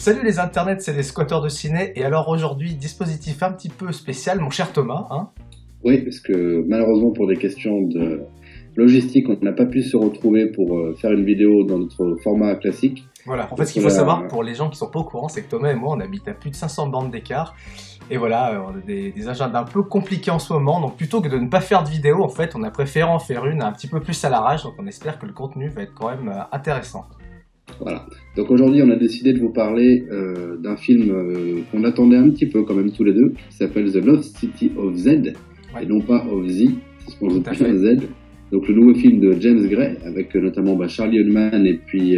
Salut les internets, c'est les squatteurs de ciné. Et alors aujourd'hui, dispositif un petit peu spécial, mon cher Thomas. Oui, parce que malheureusement pour des questions de logistique, on n'a pas pu se retrouver pour faire une vidéo dans notre format classique. Voilà, en fait ce qu'il faut savoir pour les gens qui sont pas au courant, c'est que Thomas et moi on habite à plus de 500 bandes d'écart. Et voilà, on a des agendas un peu compliqués en ce moment, donc plutôt que de ne pas faire de vidéo, en fait on a préféré en faire une un petit peu plus à l'arrache, donc on espère que le contenu va être quand même intéressant. Voilà. Donc aujourd'hui, on a décidé de vous parler d'un film qu'on attendait un petit peu quand même tous les deux, qui s'appelle The Lost City of Z, et non pas of Z, c'est ce qu'on veut plus Z. Donc le nouveau film de James Gray, avec notamment Charlie Hunnam et puis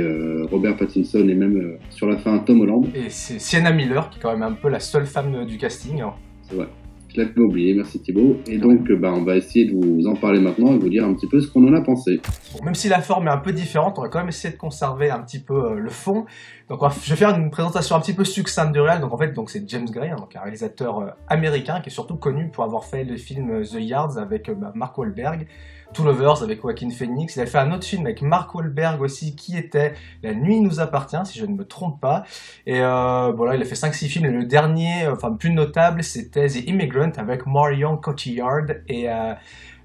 Robert Pattinson et même sur la fin Tom Holland. Et c'est Sienna Miller, qui est quand même un peu la seule femme du casting. C'est vrai. Je l'avais oublié, merci Thibaut. Et donc, on va essayer de vous en parler maintenant et vous dire un petit peu ce qu'on en a pensé. Bon, même si la forme est un peu différente, on va quand même essayer de conserver un petit peu le fond. Donc, je vais faire une présentation un petit peu succincte du réel. Donc, en fait, c'est James Gray, donc un réalisateur américain qui est surtout connu pour avoir fait le film The Yards avec Mark Wahlberg. Two Lovers avec Joaquin Phoenix. Il a fait un autre film avec Mark Wahlberg aussi qui était La Nuit nous appartient, si je ne me trompe pas. Et voilà, il a fait 5-6 films. Et le dernier, enfin plus notable, c'était The Immigrant avec Marion Cotillard et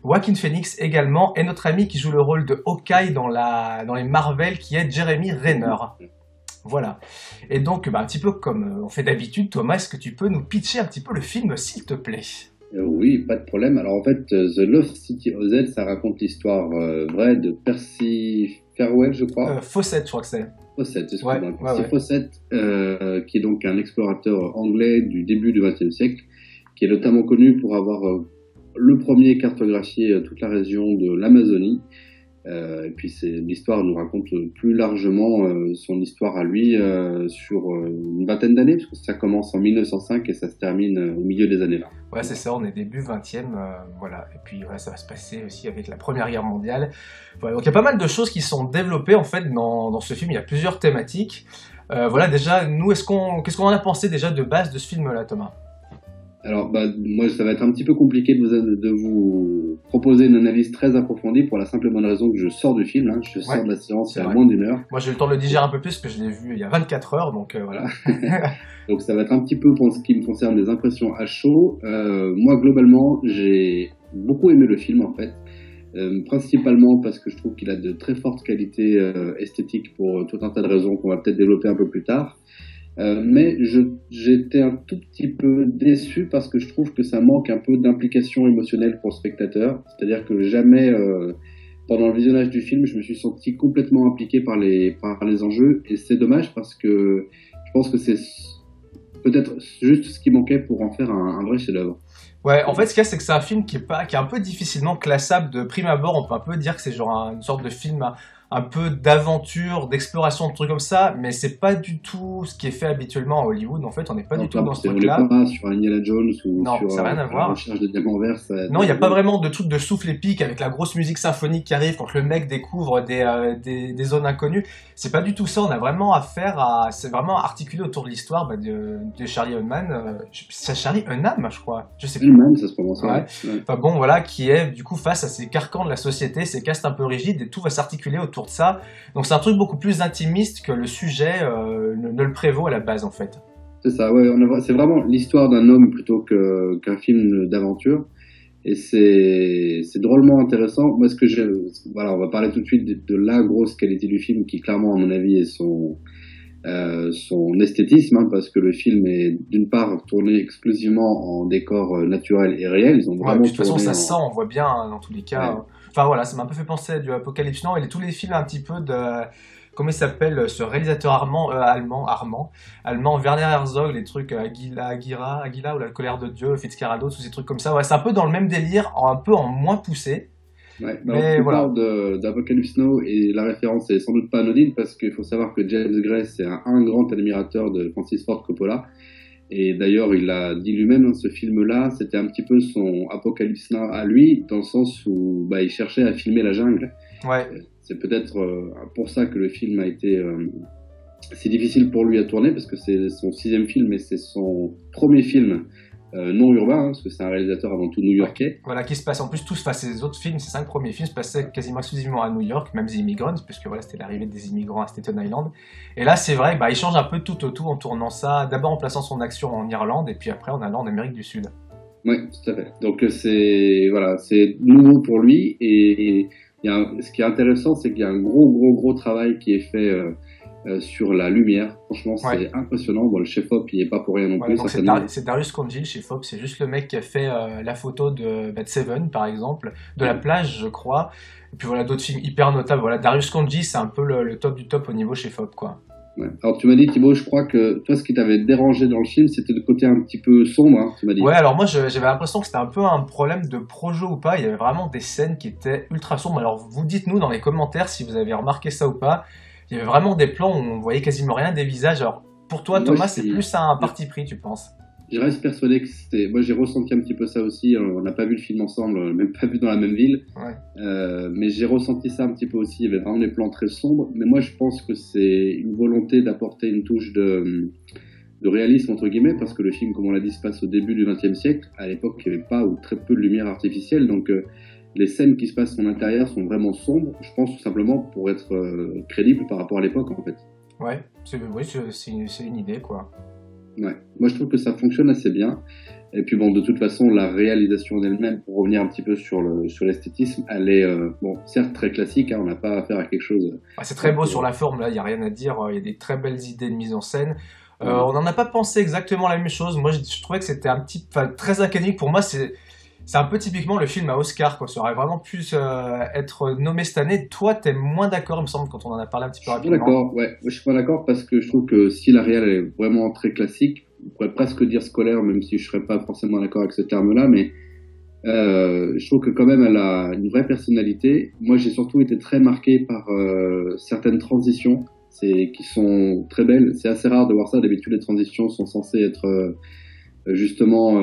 Joaquin Phoenix également. Et notre ami qui joue le rôle de Hawkeye dans les Marvel qui est Jeremy Renner. Voilà. Et donc, un petit peu comme on fait d'habitude, Thomas, est-ce que tu peux nous pitcher un petit peu le film, s'il te plaît ? Oui, pas de problème. Alors en fait, The Lost City of Z, ça raconte l'histoire vraie de Percy Farewell, je crois. Fawcett, je crois que c'est. Fawcett, excuse-moi. Percy Fawcett, qui est donc un explorateur anglais du début du XXe siècle, qui est notamment connu pour avoir le premier cartographié toute la région de l'Amazonie. Et puis l'histoire nous raconte plus largement son histoire à lui sur une vingtaine d'années, parce que ça commence en 1905 et ça se termine au milieu des années 20. Ouais, c'est ça, on est début 20e, voilà. Et puis ça va se passer aussi avec la Première Guerre mondiale. Voilà, donc il y a pas mal de choses qui sont développées en fait dans ce film, il y a plusieurs thématiques. Voilà, déjà, nous, qu'est-ce qu'on en a pensé déjà de base de ce film-là, Thomas ? Alors, moi, ça va être un petit peu compliqué de vous proposer une analyse très approfondie pour la simple et bonne raison que je sors du film. Je sors de la séance il y a moins d'une heure. Moi, j'ai eu le temps de le digérer un peu plus parce que je l'ai vu il y a 24 heures, donc voilà. Donc, ça va être un petit peu, pour ce qui me concerne, des impressions à chaud. Moi, globalement, j'ai beaucoup aimé le film, en fait. Principalement parce que je trouve qu'il a de très fortes qualités esthétiques pour tout un tas de raisons qu'on va peut-être développer un peu plus tard. Mais j'étais un tout petit peu déçu parce que je trouve que ça manque un peu d'implication émotionnelle pour le spectateur. C'est-à-dire que jamais, pendant le visionnage du film, je me suis senti complètement impliqué par les enjeux. Et c'est dommage parce que je pense que c'est peut-être juste ce qui manquait pour en faire un vrai chef-d'œuvre. Ouais, en fait, ce qu'il y a, c'est que c'est un film qui est un peu difficilement classable de prime abord. On peut un peu dire que c'est genre une sorte de film un peu d'aventure, d'exploration, de trucs comme ça, mais c'est pas du tout ce qui est fait habituellement à Hollywood. En fait, on n'est pas du tout dans ce truc-là. On n'est pas sur Indiana Jones ou sur ça n'a rien à voir. La recherche de diamants verts. Non, il n'y a pas vraiment de truc de souffle épique avec la grosse musique symphonique qui arrive quand le mec découvre des zones inconnues. C'est pas du tout ça. On a vraiment c'est vraiment articulé autour de l'histoire de Charlie Hunnam. C'est Charlie Hunnam, je crois. Je sais plus. Hunnam, ça se prononce. Ouais. Enfin bon, voilà, qui est du coup face à ces carcans de la société, ces castes un peu rigides, et tout va s'articuler autour de ça. Donc c'est un truc beaucoup plus intimiste que le sujet ne le prévaut à la base en fait. C'est ça, ouais, c'est vraiment l'histoire d'un homme plutôt qu'un film d'aventure. Et c'est drôlement intéressant. Moi, on va parler tout de suite de la grosse qualité du film qui clairement, à mon avis, est son esthétisme, parce que le film est d'une part tourné exclusivement en décor naturel et réel. Ils ont vraiment de toute façon, ça sent, on voit bien dans tous les cas. Ouais. Enfin voilà, ça m'a un peu fait penser à du Apocalypse Now et tous les films un petit peu de... Comment il s'appelle ce réalisateur allemand, Werner Herzog, les trucs Aguila ou La colère de Dieu, Fitzcarraldo, tous ces trucs comme ça. Ouais, c'est un peu dans le même délire, un peu en moins poussé. Ouais, mais voilà. d'Apocalypse Now et la référence est sans doute pas anodine parce qu'il faut savoir que James Gray c'est un grand admirateur de Francis Ford Coppola et d'ailleurs il a dit lui-même ce film-là c'était un petit peu son Apocalypse Now à lui dans le sens où il cherchait à filmer la jungle. Ouais. C'est peut-être pour ça que le film a été si difficile pour lui à tourner parce que c'est son 6e film et c'est son premier film non urbain, hein, parce que c'est un réalisateur avant tout new-yorkais. Voilà, qui se passe en plus tous, enfin ces autres films, ces 5 premiers films se passaient quasiment exclusivement à New York, même The Immigrants, puisque voilà, c'était l'arrivée des immigrants à Staten Island. Et là, c'est vrai, bah, il change un peu tout au tout en tournant ça, d'abord en plaçant son action en Irlande, et puis après en allant en Amérique du Sud. Oui, tout à fait. Donc c'est voilà, c'est nouveau pour lui et ce qui est intéressant, c'est qu'il y a un gros travail qui est fait sur la lumière. Franchement, Ouais. c'est impressionnant. Bon, le chef-op, il est pas pour rien non Voilà, plus, donc certainement. C'est Darius Conjil chez Fox, c'est juste le mec qui a fait la photo de Bad Seven, par exemple, de la plage, je crois. Et puis voilà, d'autres films hyper notables. Voilà, Darius Conjil, c'est un peu le top du top au niveau chez Fox, quoi. Ouais. Alors tu m'as dit Thibaut, je crois que toi, ce qui t'avait dérangé dans le film, c'était le côté un petit peu sombre, hein, tu m'as dit. Ouais, alors moi j'avais l'impression que c'était un peu un problème de projo ou pas. Il y avait vraiment des scènes qui étaient ultra sombres. Alors vous dites-nous dans les commentaires si vous avez remarqué ça ou pas. Il y avait vraiment des plans où on voyait quasiment rien des visages. Alors pour toi, Moi, Thomas, c'est plus un parti pris, tu penses? je reste persuadé que c'était. Moi, j'ai ressenti un petit peu ça aussi. On n'a pas vu le film ensemble, même pas vu dans la même ville. Ouais. Mais j'ai ressenti ça un petit peu aussi. Il y avait vraiment des plans très sombres. Mais moi, je pense que c'est une volonté d'apporter une touche de réalisme, entre guillemets, parce que le film, comme on l'a dit, se passe au début du XXe siècle. À l'époque, il n'y avait pas ou très peu de lumière artificielle. Donc, les scènes qui se passent en intérieur sont vraiment sombres. Je pense tout simplement pour être crédible par rapport à l'époque, en fait. Ouais, oui, c'est une idée, quoi. Ouais. Moi, je trouve que ça fonctionne assez bien. Et puis bon, de toute façon, la réalisation d'elle-même, pour revenir un petit peu sur l'esthétisme, elle est bon, certes très classique. Hein, on n'a pas affaire à quelque chose. Ouais, c'est très beau sur la forme, là, il n'y a rien à dire. Il y a des très belles idées de mise en scène. On n'en a pas pensé exactement la même chose. Moi, je trouvais que c'était très académique. Pour moi, c'est un peu typiquement le film à Oscar, quoi. Ça aurait vraiment pu être nommé cette année. Toi, t'es moins d'accord, il me semble, quand on en a parlé un petit peu Je suis pas rapidement. d'accord. Ouais, je suis pas d'accord parce que je trouve que si la réal est vraiment très classique, on pourrait presque dire scolaire, même si je serais pas forcément d'accord avec ce terme-là, mais je trouve que quand même elle a une vraie personnalité. Moi, j'ai surtout été très marqué par certaines transitions, qui sont très belles. C'est assez rare de voir ça. D'habitude, les transitions sont censées être justement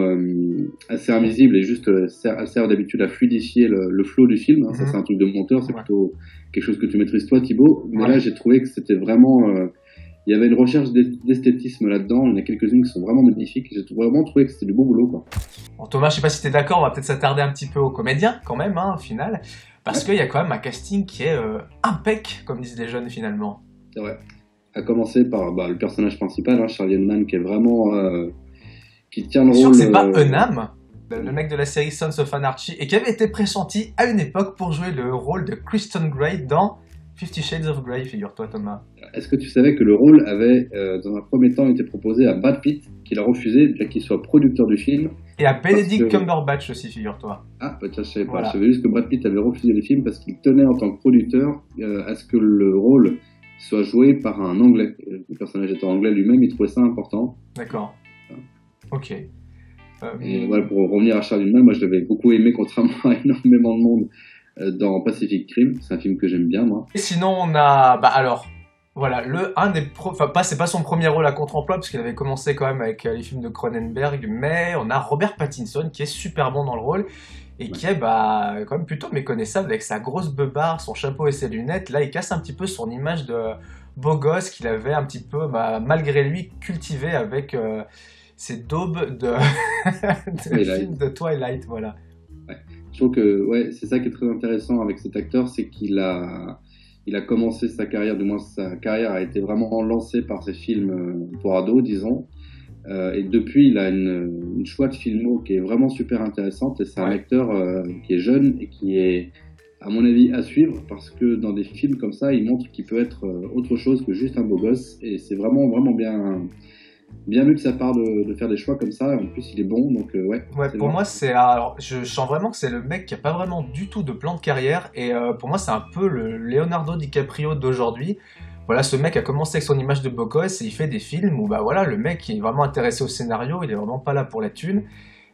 assez invisibles et juste servent d'habitude à fluidifier le flow du film. Hein. Ça, c'est un truc de monteur. C'est plutôt quelque chose que tu maîtrises toi, Thibaut. Mais là, j'ai trouvé que c'était vraiment il y avait une recherche d'esthétisme là-dedans. Il y en a quelques-unes qui sont vraiment magnifiques. J'ai vraiment trouvé que c'était du beau boulot, quoi. Bon, Thomas, je sais pas si t'es d'accord, on va peut-être s'attarder un petit peu aux comédiens, quand même, hein, au final. Parce qu'il y a quand même un casting qui est impec, comme disent les jeunes, finalement. C'est vrai. À commencer par le personnage principal, hein, Charlie Hunnam, qui est vraiment qui tient le rôle. Sûr que c'est pas Hunnam, le mec de la série Sons of Anarchy, et qui avait été pressenti à une époque pour jouer le rôle de Kristen Grey dans 50 Shades of Grey, figure-toi, Thomas. Est-ce que tu savais que le rôle avait, dans un premier temps, été proposé à Brad Pitt, qu'il a refusé, bien qu'il soit producteur du film. Et à Benedict Cumberbatch aussi, figure-toi. Ah, bah, tiens, je savais pas. Voilà. Je savais juste que Brad Pitt avait refusé le film parce qu'il tenait en tant que producteur à ce que le rôle soit joué par un Anglais. Le personnage étant anglais lui-même, il trouvait ça important. D'accord. Ok. Et voilà, pour revenir à Charlie Hunnam, moi je l'avais beaucoup aimé, contrairement à énormément de monde, dans Pacific Rim. C'est un film que j'aime bien, moi. Et sinon, on a... Bah alors, voilà, c'est pas son premier rôle à contre-emploi, parce qu'il avait commencé quand même avec les films de Cronenberg, mais on a Robert Pattinson, qui est super bon dans le rôle, et qui est quand même plutôt méconnaissable, avec sa grosse beubare, son chapeau et ses lunettes. Là, il casse un petit peu son image de beau gosse qu'il avait un petit peu, malgré lui, cultivé avec ses daubes de films de Twilight, voilà. Ouais. Je trouve que c'est ça qui est très intéressant avec cet acteur, c'est qu'il a commencé sa carrière, du moins sa carrière a été vraiment lancée par ses films pour ados, disons. Et depuis, il a une choix de filmo qui est vraiment super intéressante. Et c'est un acteur qui est jeune et qui est, à mon avis, à suivre parce que dans des films comme ça, il montre qu'il peut être autre chose que juste un beau gosse. Et c'est vraiment, vraiment bien vu de sa part de faire des choix comme ça. En plus, il est bon, donc pour moi, alors, je sens vraiment que c'est le mec qui a pas vraiment du tout de plan de carrière. Et pour moi, c'est un peu le Leonardo DiCaprio d'aujourd'hui. Voilà, ce mec a commencé avec son image de beau gosse et il fait des films où le mec est vraiment intéressé au scénario, il est vraiment pas là pour la thune.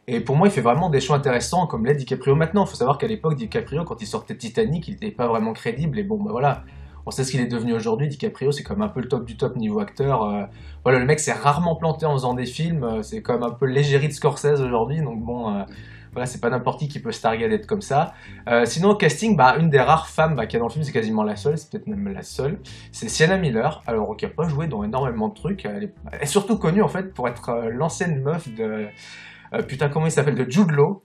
Et pour moi, il fait vraiment des choix intéressants comme l'est DiCaprio maintenant. Il faut savoir qu'à l'époque, DiCaprio, quand il sortait Titanic, il n'était pas vraiment crédible. Et bon, voilà, on sait ce qu'il est devenu aujourd'hui. DiCaprio, c'est comme un peu le top du top niveau acteur. Voilà, le mec s'est rarement planté en faisant des films. C'est comme un peu l'égérie de Scorsese aujourd'hui. Donc bon, voilà, c'est pas n'importe qui peut se targuer d'être comme ça. Sinon, au casting, une des rares femmes qu'il y a dans le film, c'est quasiment la seule, c'est peut-être même la seule, c'est Sienna Miller, alors qui a pas joué dans énormément de trucs. Elle est surtout connue en fait pour être l'ancienne meuf putain, comment il s'appelle, de Jude Law.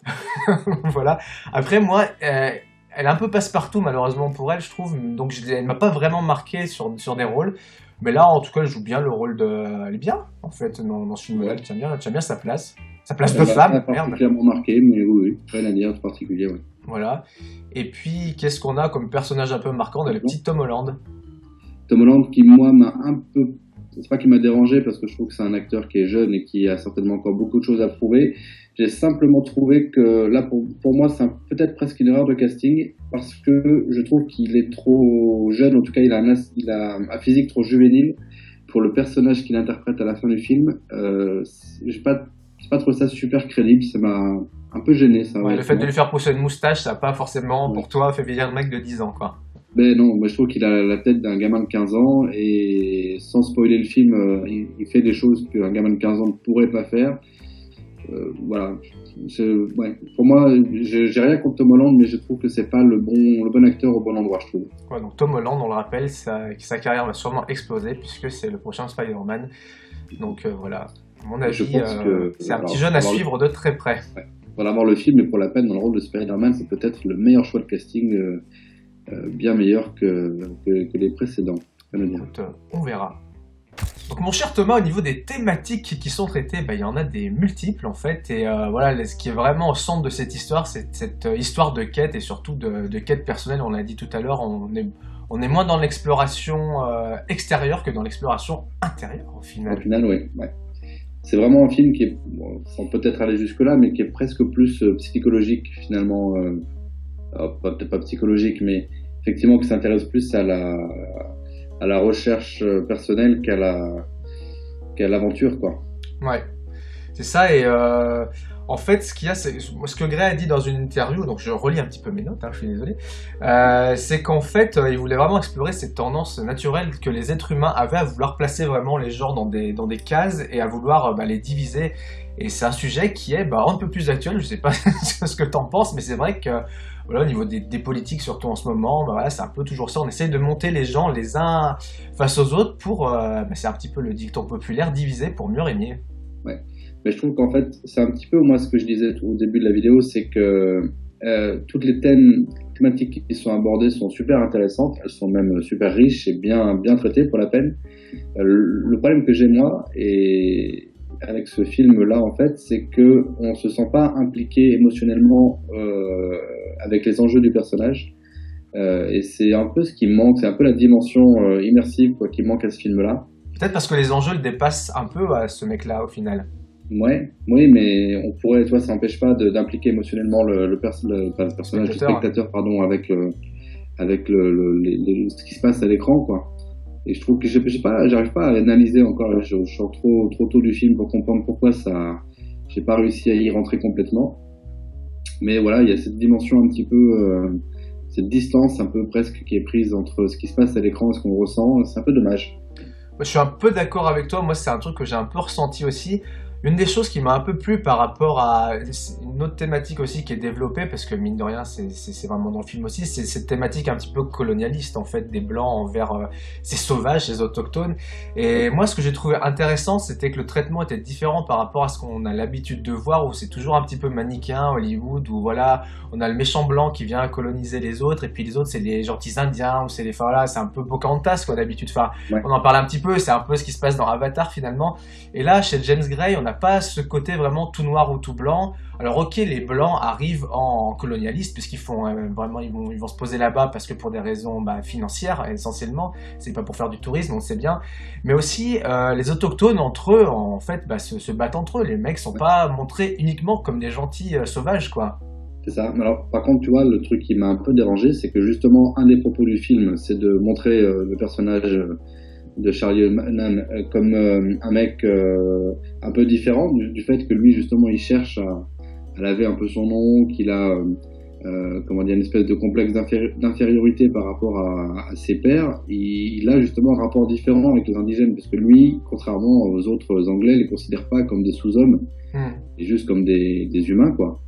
Voilà. Après, moi, elle est un peu passe-partout, malheureusement pour elle, je trouve. Donc, elle m'a pas vraiment marqué sur des rôles. Mais là, en tout cas, elle joue bien le rôle de. Elle est bien, en fait, dans ce film-là. Ouais. Elle tient bien sa place. Sa place Ça de m'a femme, pas merde. particulièrement marqué, mais oui, rien à dire de particulier. Ouais. Voilà. Et puis, qu'est-ce qu'on a comme personnage un peu marquant? On a le petit Tom Holland. Tom Holland qui, moi, m'a un peu... C'est pas qu'il m'a dérangé parce que je trouve que c'est un acteur qui est jeune et qui a certainement encore beaucoup de choses à prouver. J'ai simplement trouvé que là, pour moi, c'est peut-être presque une erreur de casting parce que je trouve qu'il est trop jeune. En tout cas, il a un physique trop juvénile pour le personnage qu'il interprète à la fin du film. J'ai pas trouvé ça super crédible. Ça m'a un peu gêné, ça. Ouais, le fait de lui faire pousser une moustache, ça n'a pas forcément, Ouais. pour toi, fait vieillir le mec de 10 ans, quoi. Ben non, moi je trouve qu'il a la tête d'un gamin de 15 ans et sans spoiler le film, il fait des choses qu'un gamin de 15 ans ne pourrait pas faire. Voilà. Ouais. Pour moi, j'ai rien contre Tom Holland, mais je trouve que c'est pas le bon acteur au bon endroit, je trouve. Ouais, donc Tom Holland, on le rappelle, sa carrière va sûrement exploser puisque c'est le prochain Spider-Man. Donc voilà, à mon Je avis, pense que c'est un alors, petit jeune à pour avoir suivre de très près. pour avoir le film et pour la peine dans le rôle de Spider-Man, c'est peut-être le meilleur choix de casting, bien meilleur que les précédents. Écoute, on verra. Donc mon cher Thomas, au niveau des thématiques qui sont traitées, il y en a des multiples en fait, et voilà, ce qui est vraiment au centre de cette histoire, c'est cette histoire de quête, et surtout de quête personnelle, on l'a dit tout à l'heure, on est moins dans l'exploration extérieure que dans l'exploration intérieure au Au final. final, ouais. C'est vraiment un film qui est, bon, sans peut-être aller jusque-là, mais qui est presque plus psychologique finalement. Peut-être pas psychologique, mais effectivement qui s'intéresse plus à la recherche personnelle qu'à l'aventure, quoi. Ouais, c'est ça, et en fait, ce qu'il y a, c'est ce que Gray a dit dans une interview, donc je relis un petit peu mes notes, je suis désolé, c'est qu'en fait, il voulait vraiment explorer cette tendance naturelle que les êtres humains avaient à vouloir placer vraiment les genres dans des cases et à vouloir les diviser. Et c'est un sujet qui est un peu plus actuel, je sais pas ce que t'en penses, mais c'est vrai que voilà, au niveau des politiques, surtout en ce moment, voilà, c'est un peu toujours ça, on essaye de monter les gens les uns face aux autres pour, c'est un petit peu le dicton populaire, diviser pour mieux régner. Ouais. Mais je trouve qu'en fait, c'est un petit peu moi ce que je disais au début de la vidéo, c'est que toutes les thématiques qui sont abordées sont super intéressantes, elles sont même super riches et bien traitées pour la peine. Le problème que j'ai moi et avec ce film-là en fait, c'est que on se sent pas impliqué émotionnellement avec les enjeux du personnage. Et c'est un peu ce qui me manque, c'est un peu la dimension immersive quoi, qui manque à ce film-là. Peut-être parce que les enjeux le dépassent un peu à ce mec-là au final. Ouais, oui, mais on pourrait, tu vois, ça n'empêche pas d'impliquer émotionnellement pas le personnage, le spectateur, pardon, avec ce qui se passe à l'écran, quoi. Et je trouve que j'arrive pas à analyser encore, je sors trop tôt du film pour comprendre pourquoi j'ai pas réussi à y rentrer complètement. Mais voilà, il y a cette dimension un petit peu, cette distance un peu presque qui est prise entre ce qui se passe à l'écran et ce qu'on ressent. C'est un peu dommage. Moi, je suis un peu d'accord avec toi, moi c'est un truc que j'ai un peu ressenti aussi. Une des choses qui m'a un peu plu par rapport à une autre thématique aussi qui est développée, parce que mine de rien c'est vraiment dans le film aussi, c'est cette thématique un petit peu colonialiste en fait, des blancs envers ces sauvages, ces autochtones. Et moi ce que j'ai trouvé intéressant, c'était que le traitement était différent par rapport à ce qu'on a l'habitude de voir, où c'est toujours un petit peu manichéen, Hollywood, où voilà, on a le méchant blanc qui vient coloniser les autres, et puis les autres c'est les gentils indiens, ou c'est les, enfin là c'est un peu Pocahontas quoi d'habitude, enfin Ouais. on en parle un petit peu, c'est un peu ce qui se passe dans Avatar finalement. Et là, chez James Gray, on n'a pas ce côté vraiment tout noir ou tout blanc. Alors ok, les blancs arrivent en colonialiste puisqu'ils font vraiment, ils vont se poser là-bas parce que pour des raisons financières essentiellement, c'est pas pour faire du tourisme, on le sait bien. Mais aussi les autochtones entre eux, en fait, se battent entre eux. Les mecs sont pas montrés uniquement comme des gentils sauvages, quoi. C'est ça. Alors, par contre, tu vois, le truc qui m'a un peu dérangé, c'est que justement, un des propos du film, c'est de montrer le personnage de Charlie Hunnam comme un mec un peu différent du fait que lui, justement, il cherche à laver un peu son nom, qu'il a, comment dire, une espèce de complexe d'infériorité par rapport à ses pairs. Il a justement un rapport différent avec les indigènes, parce que lui, contrairement aux autres Anglais, il les considère pas comme des sous-hommes, et juste comme des humains, quoi.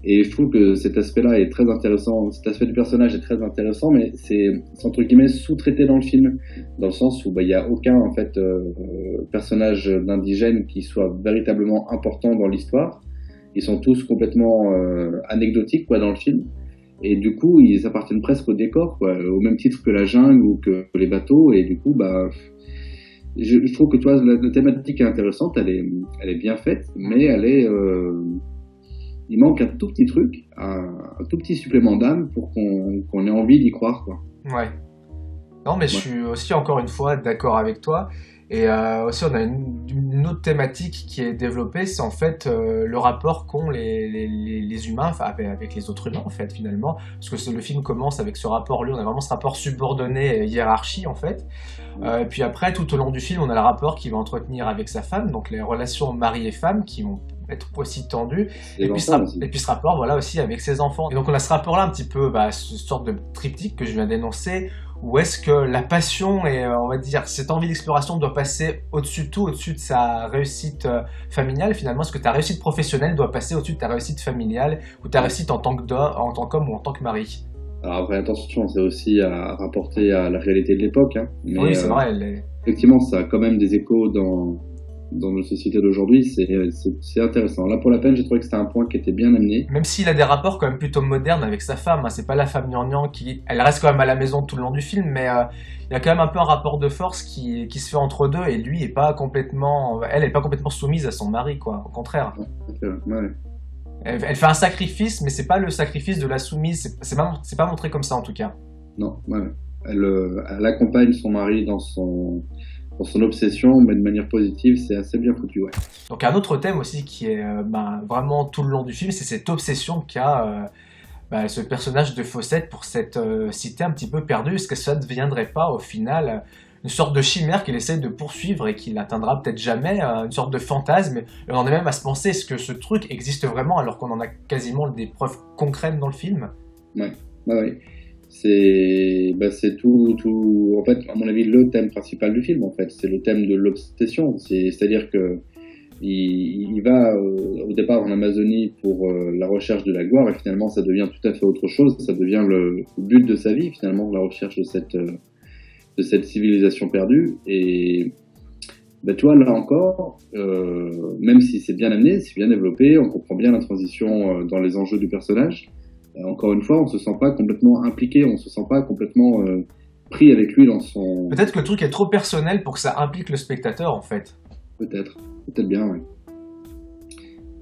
Et je trouve que cet aspect-là est très intéressant, cet aspect du personnage est très intéressant, mais c'est entre guillemets sous-traité dans le film, dans le sens où il y a aucun en fait personnage d'indigène qui soit véritablement important dans l'histoire. ils sont tous complètement anecdotiques quoi dans le film. Et du coup, ils appartiennent presque au décor, quoi, au même titre que la jungle ou que les bateaux. Et du coup, bah, je trouve que toi, la thématique est intéressante, elle est bien faite, mais il manque un tout petit truc, un tout petit supplément d'âme pour qu'on ait envie d'y croire, quoi. Ouais. Non, mais je Ouais. suis aussi encore une fois d'accord avec toi. Et aussi, on a une autre thématique qui est développée, c'est en fait le rapport qu'ont les humains enfin, avec les autres humains, en fait, finalement. Parce que le film commence avec ce rapport, lui, on a vraiment ce rapport subordonné, hiérarchie, en fait. Et puis après, tout au long du film, on a le rapport qu'il va entretenir avec sa femme, donc les relations mari et femme qui vont être aussi tendues. Les enfants aussi. Et puis ce rapport, voilà, aussi avec ses enfants. Et donc on a ce rapport-là un petit peu, bah, ce sorte de triptyque que je viens d'énoncer, où est-ce que la passion et, on va dire, cette envie d'exploration doit passer au-dessus de tout, au-dessus de sa réussite familiale, finalement, est-ce que ta réussite professionnelle doit passer au-dessus de ta réussite familiale, ou ta réussite en tant qu'homme ou en tant que mari. Alors après, attention, c'est aussi à rapporter à la réalité de l'époque, hein. Mais Oui, c'est vrai, effectivement, ça a quand même des échos dans nos sociétés d'aujourd'hui. C'est intéressant. Là, pour la peine, j'ai trouvé que c'était un point qui était bien amené. même s'il a des rapports quand même plutôt modernes avec sa femme, hein, c'est pas la femme gnangnan elle reste quand même à la maison tout le long du film, mais il y a quand même un peu un rapport de force qui se fait entre deux, et lui elle est pas complètement soumise à son mari, quoi, au contraire. Ouais. Elle fait un sacrifice, mais c'est pas le sacrifice de la soumise, c'est pas montré comme ça en tout cas. Non, ouais. Elle accompagne son mari dans son obsession, mais de manière positive, c'est assez bien foutu, ouais. Donc un autre thème aussi qui est vraiment tout le long du film, c'est cette obsession qu'a ce personnage de Fawcett pour cette cité un petit peu perdue. Est-ce que ça ne deviendrait pas au final une sorte de chimère qu'il essaie de poursuivre et qu'il n'atteindra peut-être jamais, une sorte de fantasme, et on en est même à se penser, est-ce que ce truc existe vraiment alors qu'on en a quasiment des preuves concrètes dans le film? Ouais, ouais, ouais. C'est tout. En fait, à mon avis, le thème principal du film, en fait, c'est le thème de l'obsession. C'est-à-dire que il va au départ en Amazonie pour la recherche de la gloire, et finalement, ça devient tout à fait autre chose. Ça devient le but de sa vie, finalement, la recherche de cette civilisation perdue. Et ben, tu vois, là encore, même si c'est bien amené, c'est bien développé, on comprend bien la transition dans les enjeux du personnage. Encore une fois, on se sent pas complètement impliqué, on se sent pas complètement pris avec lui dans son... Peut-être que le truc est trop personnel pour que ça implique le spectateur, en fait. Peut-être bien, ouais.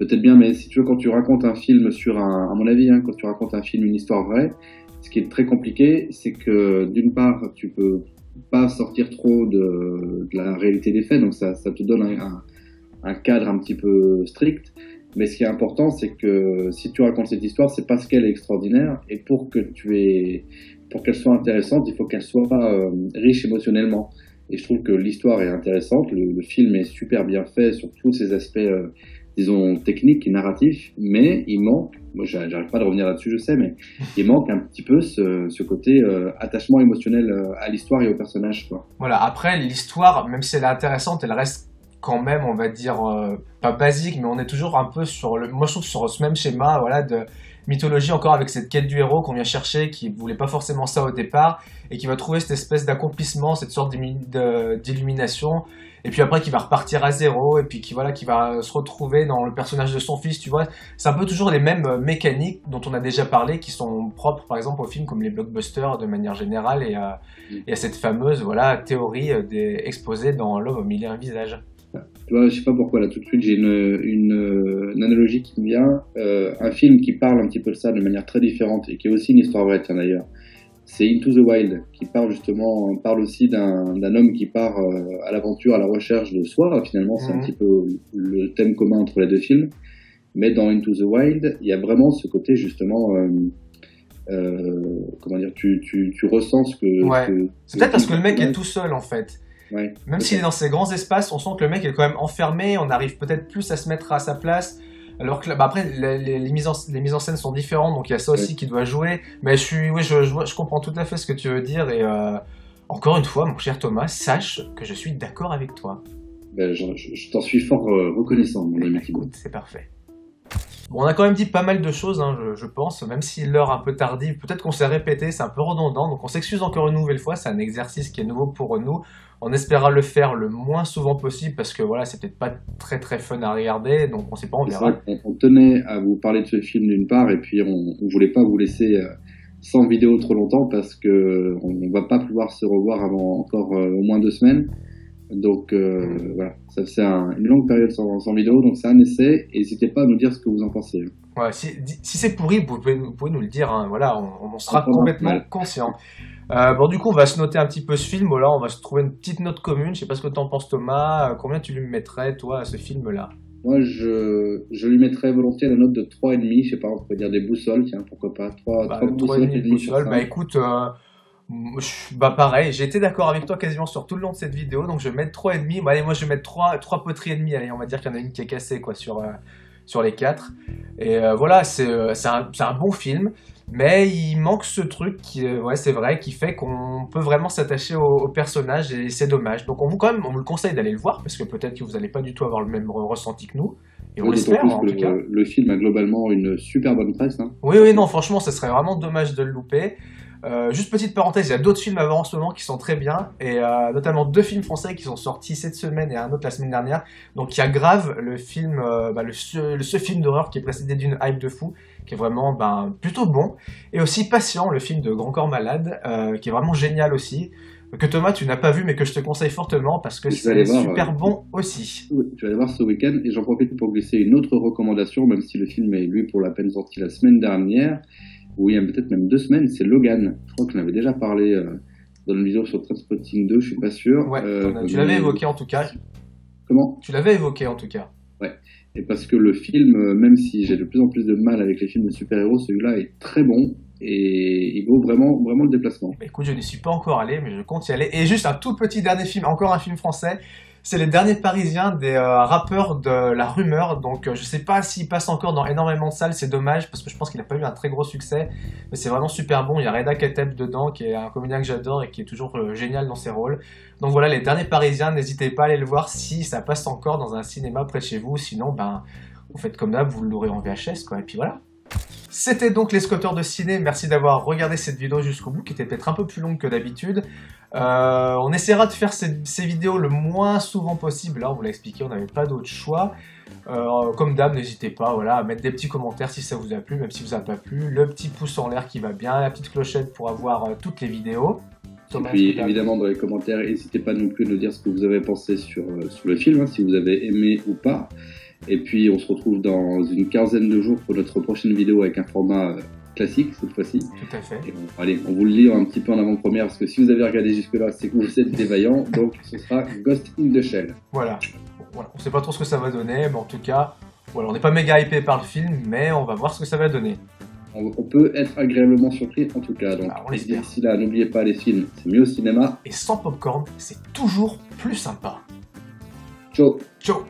Peut-être bien, mais si tu veux, quand tu racontes un film à mon avis, hein, quand tu racontes un film, une histoire vraie, ce qui est très compliqué, c'est que d'une part, tu peux pas sortir trop de la réalité des faits, donc ça te donne un cadre un petit peu strict. Mais ce qui est important, c'est que si tu racontes cette histoire, c'est parce qu'elle est extraordinaire, et pour qu'elle soit intéressante, il faut qu'elle soit riche émotionnellement. Et je trouve que l'histoire est intéressante, le film est super bien fait sur tous ses aspects, disons, techniques et narratifs, mais il manque, moi j'arrive pas à revenir là-dessus, je sais, mais il manque un petit peu ce côté attachement émotionnel à l'histoire et au personnage, quoi. Voilà, après, l'histoire, même si elle est intéressante, elle reste quand même, on va dire, pas basique, mais on est toujours un peu moi je trouve sur ce même schéma, voilà, de mythologie, encore avec cette quête du héros qu'on vient chercher, qui voulait pas forcément ça au départ, et qui va trouver cette espèce d'accomplissement, cette sorte d'illumination, et puis après qui va repartir à zéro, et puis qui va se retrouver dans le personnage de son fils, tu vois. C'est un peu toujours les mêmes mécaniques dont on a déjà parlé, qui sont propres par exemple aux films comme les blockbusters de manière générale, et à cette fameuse, voilà, théorie exposée dans L'homme au mille et un visages. Tu vois, je sais pas pourquoi, là, tout de suite, j'ai une analogie qui me vient. Un film qui parle un petit peu de ça de manière très différente et qui est aussi une histoire vraie, tiens, d'ailleurs. C'est Into the Wild, qui parle aussi d'un homme qui part à l'aventure, à la recherche de soi. Finalement, c'est un petit peu le thème commun entre les deux films. Mais dans Into the Wild, il y a vraiment ce côté, justement, comment dire, tu ressens ce que... Ouais. C'est peut-être parce que le mec est tout seul, en fait. Ouais, même s'il est dans ces grands espaces, on sent que le mec est quand même enfermé, on arrive peut-être plus à se mettre à sa place, alors que après les mises en scène sont différentes, donc il y a ça aussi qui doit jouer, mais je comprends tout à fait ce que tu veux dire, et encore une fois, mon cher Thomas, sache que je suis d'accord avec toi. Ben, je t'en suis fort reconnaissant, mon ami Thibaut. Écoute, c'est parfait. Bon, on a quand même dit pas mal de choses, hein, je pense, même si l'heure un peu tardive, peut-être qu'on s'est répété, c'est un peu redondant, donc on s'excuse encore une nouvelle fois, c'est un exercice qui est nouveau pour nous. On espérera le faire le moins souvent possible parce que voilà, c'est peut-être pas très très fun à regarder, donc on sait pas, on C'est verra. vrai qu'on tenait à vous parler de ce film d'une part, et puis on voulait pas vous laisser sans vidéo trop longtemps parce que on va pas pouvoir se revoir avant encore au moins 2 semaines. Donc voilà, ça fait une longue période sans vidéo, donc c'est un essai. Et n'hésitez pas à nous dire ce que vous en pensez. Ouais, si c'est pourri, vous pouvez nous le dire, hein, voilà, on en sera Pas complètement mal. conscient. Bon, du coup, on va se noter un petit peu ce film, voilà, on va se trouver une petite note commune, je sais pas ce que t'en penses Thomas, combien tu lui mettrais toi à ce film-là? Moi, je lui mettrais volontiers la note de 3,5. Je sais pas, on pourrait dire des boussoles, tiens, pourquoi pas. Bah, 3 le boussoles 3,5 et de demi sur boussole, bah 5. écoute, bah pareil, j'ai été d'accord avec toi quasiment sur tout le long de cette vidéo, donc je vais mettre 3,5. Bah allez, moi je vais mettre trois poteries et demie, allez, on va dire qu'il y en a une qui est cassée quoi sur les quatre. Et voilà, c'est un bon film, mais il manque ce truc qui, ouais, c'est vrai, qui fait qu'on peut vraiment s'attacher au personnage et c'est dommage. Donc on vous le conseille d'aller le voir parce que peut-être que vous n'allez pas du tout avoir le même ressenti que nous, et on Oui, d'autant l'espère plus en que tout cas. le film a globalement une super bonne presse, hein. Oui, oui, non, franchement, ce serait vraiment dommage de le louper. Juste petite parenthèse, il y a d'autres films à voir en ce moment qui sont très bien, et notamment 2 films français qui sont sortis cette semaine et un autre la semaine dernière. Donc il y a Grave, le film, ce film d'horreur qui est précédé d'une hype de fou, qui est vraiment plutôt bon, et aussi Patient, le film de Grand Corps Malade, qui est vraiment génial aussi, que Thomas tu n'as pas vu mais que je te conseille fortement parce que Je vais aller c'est voir. super bon aussi. Oui, je vais aller voir ce week-end et j'en profite pour glisser une autre recommandation, même si le film est lui pour la peine sorti la semaine dernière, ou il y a peut-être même 2 semaines, c'est Logan. Je crois que j'en avais déjà parlé dans une vidéo sur Trainspotting 2, je suis pas sûr. Ouais, tu l'avais évoqué en tout cas. Comment? Tu l'avais évoqué en tout cas. Ouais. Et parce que le film, même si j'ai de plus en plus de mal avec les films de super-héros, celui-là est très bon et il vaut vraiment, vraiment le déplacement. Bah, écoute, je n'y suis pas encore allé, mais je compte y aller. Et juste un tout petit dernier film, encore un film français. C'est Les Derniers Parisiens des rappeurs de La Rumeur. Donc je sais pas s'il passe encore dans énormément de salles, c'est dommage parce que je pense qu'il n'a pas eu un très gros succès. Mais c'est vraiment super bon. Il y a Reda Kateb dedans, qui est un comédien que j'adore et qui est toujours génial dans ses rôles. Donc voilà, Les Derniers Parisiens, n'hésitez pas à aller le voir si ça passe encore dans un cinéma près de chez vous. Sinon, vous faites comme d'hab, vous l'aurez en VHS, quoi. Et puis voilà. C'était donc les Scotters de ciné, merci d'avoir regardé cette vidéo jusqu'au bout, qui était peut-être un peu plus longue que d'habitude. On essaiera de faire ces vidéos le moins souvent possible, là on vous l'a expliqué, on n'avait pas d'autre choix. Comme d'hab, n'hésitez pas voilà, à mettre des petits commentaires si ça vous a plu, même si ça vous a pas plu, le petit pouce en l'air qui va bien, la petite clochette pour avoir toutes les vidéos. Et puis évidemment dans les commentaires, n'hésitez pas non plus de nous dire ce que vous avez pensé sur le film, hein, si vous avez aimé ou pas. Et puis on se retrouve dans une quinzaine de jours pour notre prochaine vidéo avec un format classique cette fois-ci. Tout à fait. Et allez, on vous le lit un petit peu en avant-première parce que si vous avez regardé jusque-là, c'est que vous êtes des vaillants. Donc ce sera Ghost in the Shell. Voilà. On sait pas trop ce que ça va donner, mais en tout cas, voilà, on n'est pas méga hypé par le film, mais on va voir ce que ça va donner. On peut être agréablement surpris en tout cas. Donc d'ici là, n'oubliez pas les films, c'est mieux au cinéma. Et sans popcorn, c'est toujours plus sympa. Ciao. Ciao.